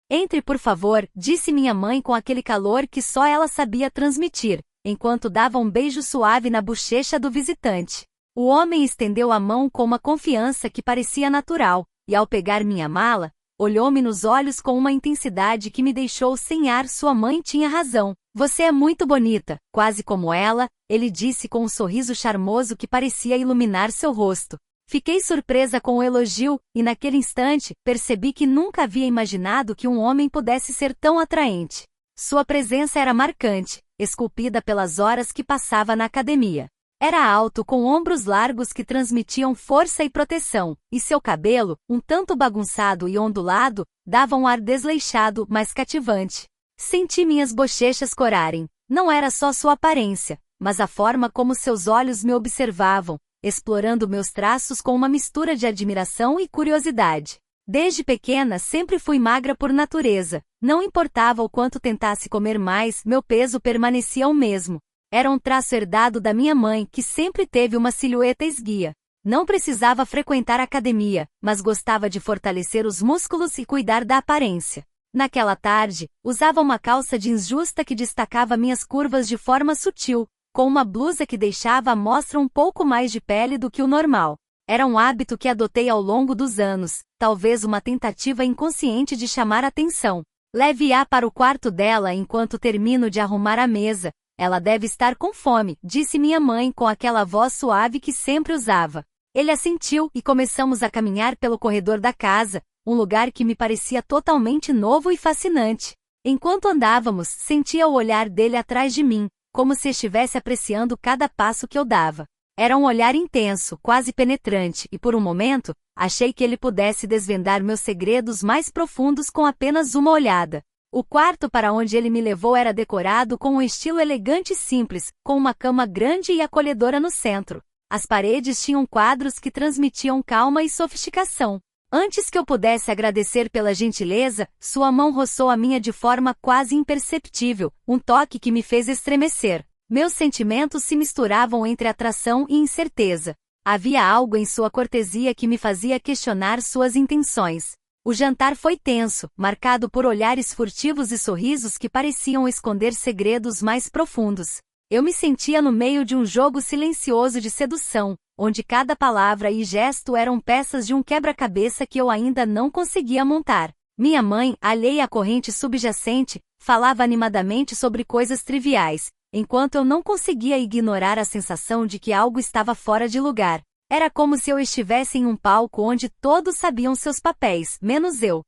Entre, por favor, disse minha mãe com aquele calor que só ela sabia transmitir, enquanto dava um beijo suave na bochecha do visitante. O homem estendeu a mão com uma confiança que parecia natural, e ao pegar minha mala, olhou-me nos olhos com uma intensidade que me deixou sem ar. Sua mãe tinha razão. Você é muito bonita, quase como ela, ele disse com um sorriso charmoso que parecia iluminar seu rosto. Fiquei surpresa com o elogio, e naquele instante, percebi que nunca havia imaginado que um homem pudesse ser tão atraente. Sua presença era marcante, esculpida pelas horas que passava na academia. Era alto, com ombros largos que transmitiam força e proteção, e seu cabelo, um tanto bagunçado e ondulado, dava um ar desleixado, mas cativante. Senti minhas bochechas corarem. Não era só sua aparência, mas a forma como seus olhos me observavam, explorando meus traços com uma mistura de admiração e curiosidade. Desde pequena sempre fui magra por natureza. Não importava o quanto tentasse comer mais, meu peso permanecia o mesmo. Era um traço herdado da minha mãe, que sempre teve uma silhueta esguia. Não precisava frequentar academia, mas gostava de fortalecer os músculos e cuidar da aparência. Naquela tarde, usava uma calça jeans justa que destacava minhas curvas de forma sutil, com uma blusa que deixava à mostra um pouco mais de pele do que o normal. Era um hábito que adotei ao longo dos anos, talvez uma tentativa inconsciente de chamar atenção. Leve-a para o quarto dela enquanto termino de arrumar a mesa. Ela deve estar com fome, disse minha mãe com aquela voz suave que sempre usava. Ele assentiu e começamos a caminhar pelo corredor da casa, um lugar que me parecia totalmente novo e fascinante. Enquanto andávamos, sentia o olhar dele atrás de mim, como se estivesse apreciando cada passo que eu dava. Era um olhar intenso, quase penetrante, e por um momento, achei que ele pudesse desvendar meus segredos mais profundos com apenas uma olhada. O quarto para onde ele me levou era decorado com um estilo elegante e simples, com uma cama grande e acolhedora no centro. As paredes tinham quadros que transmitiam calma e sofisticação. Antes que eu pudesse agradecer pela gentileza, sua mão roçou a minha de forma quase imperceptível, um toque que me fez estremecer. Meus sentimentos se misturavam entre atração e incerteza. Havia algo em sua cortesia que me fazia questionar suas intenções. O jantar foi tenso, marcado por olhares furtivos e sorrisos que pareciam esconder segredos mais profundos. Eu me sentia no meio de um jogo silencioso de sedução, onde cada palavra e gesto eram peças de um quebra-cabeça que eu ainda não conseguia montar. Minha mãe, alheia à corrente subjacente, falava animadamente sobre coisas triviais, enquanto eu não conseguia ignorar a sensação de que algo estava fora de lugar. Era como se eu estivesse em um palco onde todos sabiam seus papéis, menos eu.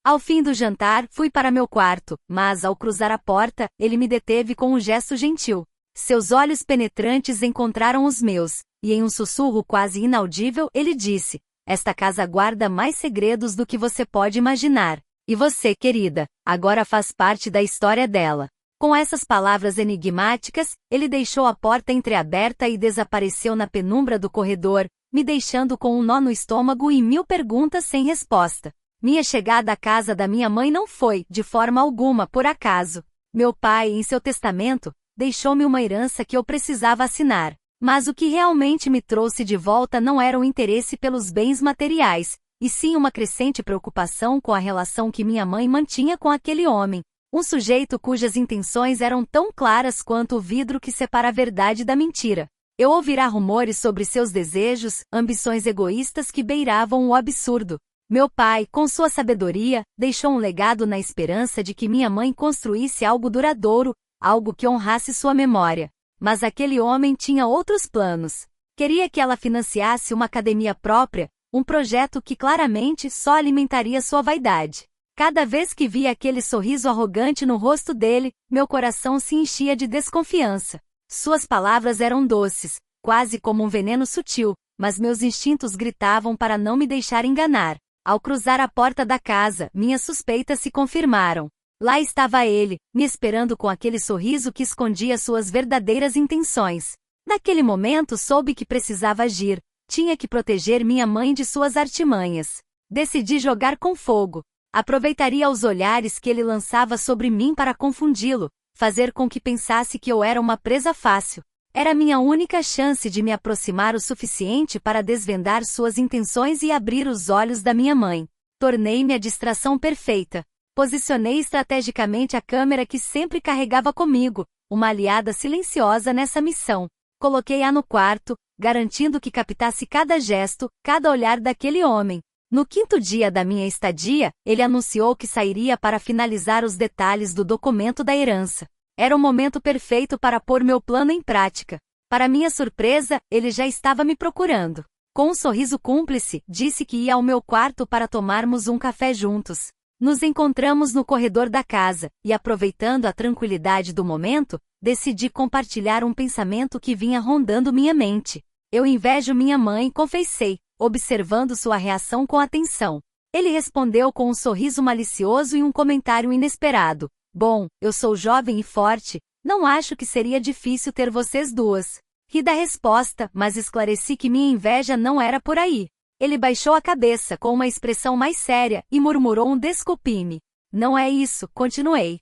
Ao fim do jantar, fui para meu quarto, mas ao cruzar a porta, ele me deteve com um gesto gentil. Seus olhos penetrantes encontraram os meus, e em um sussurro quase inaudível, ele disse: "Esta casa guarda mais segredos do que você pode imaginar. E você, querida, agora faz parte da história dela." Com essas palavras enigmáticas, ele deixou a porta entreaberta e desapareceu na penumbra do corredor, me deixando com um nó no estômago e 1000 perguntas sem resposta. Minha chegada à casa da minha mãe não foi, de forma alguma, por acaso. Meu pai, em seu testamento, deixou-me uma herança que eu precisava assinar. Mas o que realmente me trouxe de volta não era o interesse pelos bens materiais, e sim uma crescente preocupação com a relação que minha mãe mantinha com aquele homem. Um sujeito cujas intenções eram tão claras quanto o vidro que separa a verdade da mentira. Eu ouvira rumores sobre seus desejos, ambições egoístas que beiravam o absurdo. Meu pai, com sua sabedoria, deixou um legado na esperança de que minha mãe construísse algo duradouro, algo que honrasse sua memória. Mas aquele homem tinha outros planos. Queria que ela financiasse uma academia própria, um projeto que claramente só alimentaria sua vaidade. Cada vez que via aquele sorriso arrogante no rosto dele, meu coração se enchia de desconfiança. Suas palavras eram doces, quase como um veneno sutil, mas meus instintos gritavam para não me deixar enganar. Ao cruzar a porta da casa, minhas suspeitas se confirmaram. Lá estava ele, me esperando com aquele sorriso que escondia suas verdadeiras intenções. Naquele momento soube que precisava agir. Tinha que proteger minha mãe de suas artimanhas. Decidi jogar com fogo. Aproveitaria os olhares que ele lançava sobre mim para confundi-lo, fazer com que pensasse que eu era uma presa fácil. Era minha única chance de me aproximar o suficiente para desvendar suas intenções e abrir os olhos da minha mãe. Tornei-me a distração perfeita. Posicionei estrategicamente a câmera que sempre carregava comigo, uma aliada silenciosa nessa missão. Coloquei-a no quarto, garantindo que captasse cada gesto, cada olhar daquele homem. No quinto dia da minha estadia, ele anunciou que sairia para finalizar os detalhes do documento da herança. Era o momento perfeito para pôr meu plano em prática. Para minha surpresa, ele já estava me procurando. Com um sorriso cúmplice, disse que ia ao meu quarto para tomarmos um café juntos. Nos encontramos no corredor da casa, e aproveitando a tranquilidade do momento, decidi compartilhar um pensamento que vinha rondando minha mente. Eu invejo minha mãe, confessei, observando sua reação com atenção. Ele respondeu com um sorriso malicioso e um comentário inesperado. Bom, eu sou jovem e forte, não acho que seria difícil ter vocês duas. Ri da resposta, mas esclareci que minha inveja não era por aí. Ele baixou a cabeça com uma expressão mais séria e murmurou um desculpe-me. Não é isso, continuei.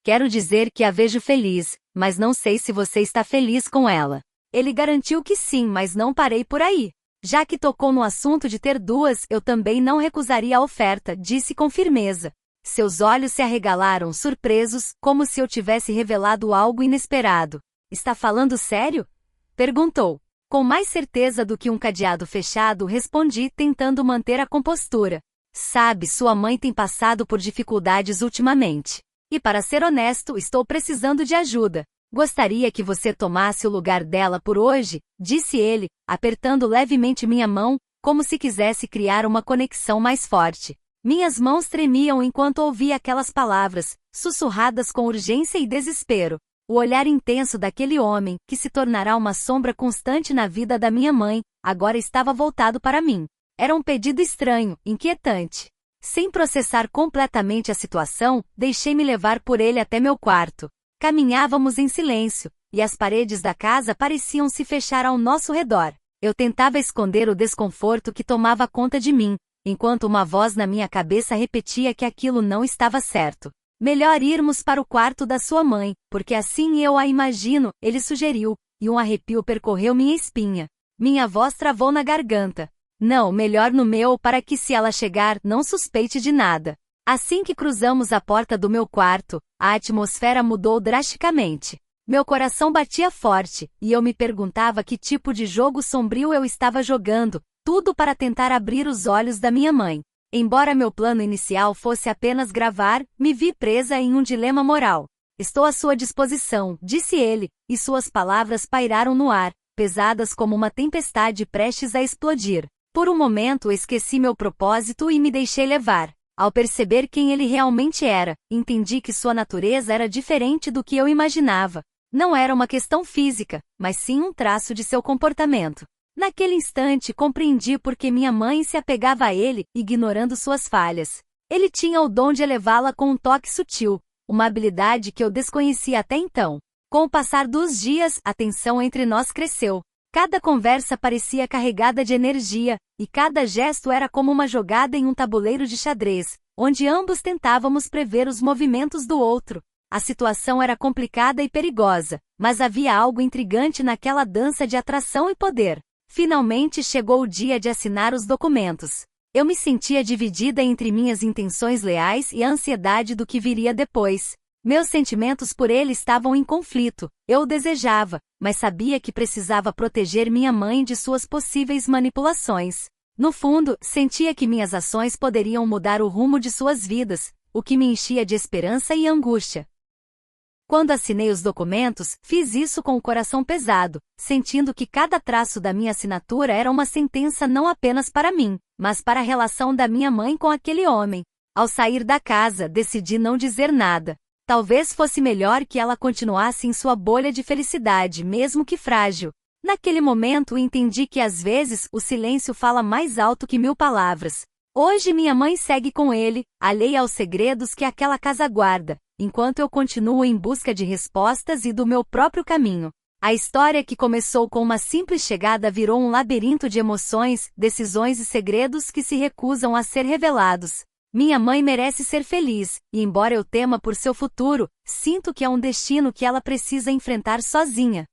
Quero dizer que a vejo feliz, mas não sei se você está feliz com ela. Ele garantiu que sim, mas não parei por aí. Já que tocou no assunto de ter duas, eu também não recusaria a oferta, disse com firmeza. Seus olhos se arregalaram surpresos, como se eu tivesse revelado algo inesperado. Está falando sério? Perguntou. Com mais certeza do que um cadeado fechado, respondi, tentando manter a compostura. Sabe, sua mãe tem passado por dificuldades ultimamente. E para ser honesto, estou precisando de ajuda. Gostaria que você tomasse o lugar dela por hoje, disse ele, apertando levemente minha mão, como se quisesse criar uma conexão mais forte. Minhas mãos tremiam enquanto ouvia aquelas palavras, sussurradas com urgência e desespero. O olhar intenso daquele homem, que se tornará uma sombra constante na vida da minha mãe, agora estava voltado para mim. Era um pedido estranho, inquietante. Sem processar completamente a situação, deixei-me levar por ele até meu quarto. Caminhávamos em silêncio, e as paredes da casa pareciam se fechar ao nosso redor. Eu tentava esconder o desconforto que tomava conta de mim, enquanto uma voz na minha cabeça repetia que aquilo não estava certo. Melhor irmos para o quarto da sua mãe, porque assim eu a imagino, ele sugeriu, e um arrepio percorreu minha espinha. Minha voz travou na garganta. Não, melhor no meu para que se ela chegar, não suspeite de nada. Assim que cruzamos a porta do meu quarto, a atmosfera mudou drasticamente. Meu coração batia forte, e eu me perguntava que tipo de jogo sombrio eu estava jogando, tudo para tentar abrir os olhos da minha mãe. Embora meu plano inicial fosse apenas gravar, me vi presa em um dilema moral. Estou à sua disposição, disse ele, e suas palavras pairaram no ar, pesadas como uma tempestade prestes a explodir. Por um momento esqueci meu propósito e me deixei levar. Ao perceber quem ele realmente era, entendi que sua natureza era diferente do que eu imaginava. Não era uma questão física, mas sim um traço de seu comportamento. Naquele instante compreendi por que minha mãe se apegava a ele, ignorando suas falhas. Ele tinha o dom de elevá-la com um toque sutil, uma habilidade que eu desconhecia até então. Com o passar dos dias, a tensão entre nós cresceu. Cada conversa parecia carregada de energia, e cada gesto era como uma jogada em um tabuleiro de xadrez, onde ambos tentávamos prever os movimentos do outro. A situação era complicada e perigosa, mas havia algo intrigante naquela dança de atração e poder. Finalmente chegou o dia de assinar os documentos. Eu me sentia dividida entre minhas intenções leais e a ansiedade do que viria depois. Meus sentimentos por ele estavam em conflito. Eu o desejava, mas sabia que precisava proteger minha mãe de suas possíveis manipulações. No fundo, sentia que minhas ações poderiam mudar o rumo de suas vidas, o que me enchia de esperança e angústia. Quando assinei os documentos, fiz isso com o coração pesado, sentindo que cada traço da minha assinatura era uma sentença não apenas para mim, mas para a relação da minha mãe com aquele homem. Ao sair da casa, decidi não dizer nada. Talvez fosse melhor que ela continuasse em sua bolha de felicidade, mesmo que frágil. Naquele momento entendi que às vezes o silêncio fala mais alto que 1000 palavras. Hoje minha mãe segue com ele, alheia aos segredos que aquela casa guarda, enquanto eu continuo em busca de respostas e do meu próprio caminho. A história que começou com uma simples chegada virou um labirinto de emoções, decisões e segredos que se recusam a ser revelados. Minha mãe merece ser feliz, e embora eu tema por seu futuro, sinto que é um destino que ela precisa enfrentar sozinha.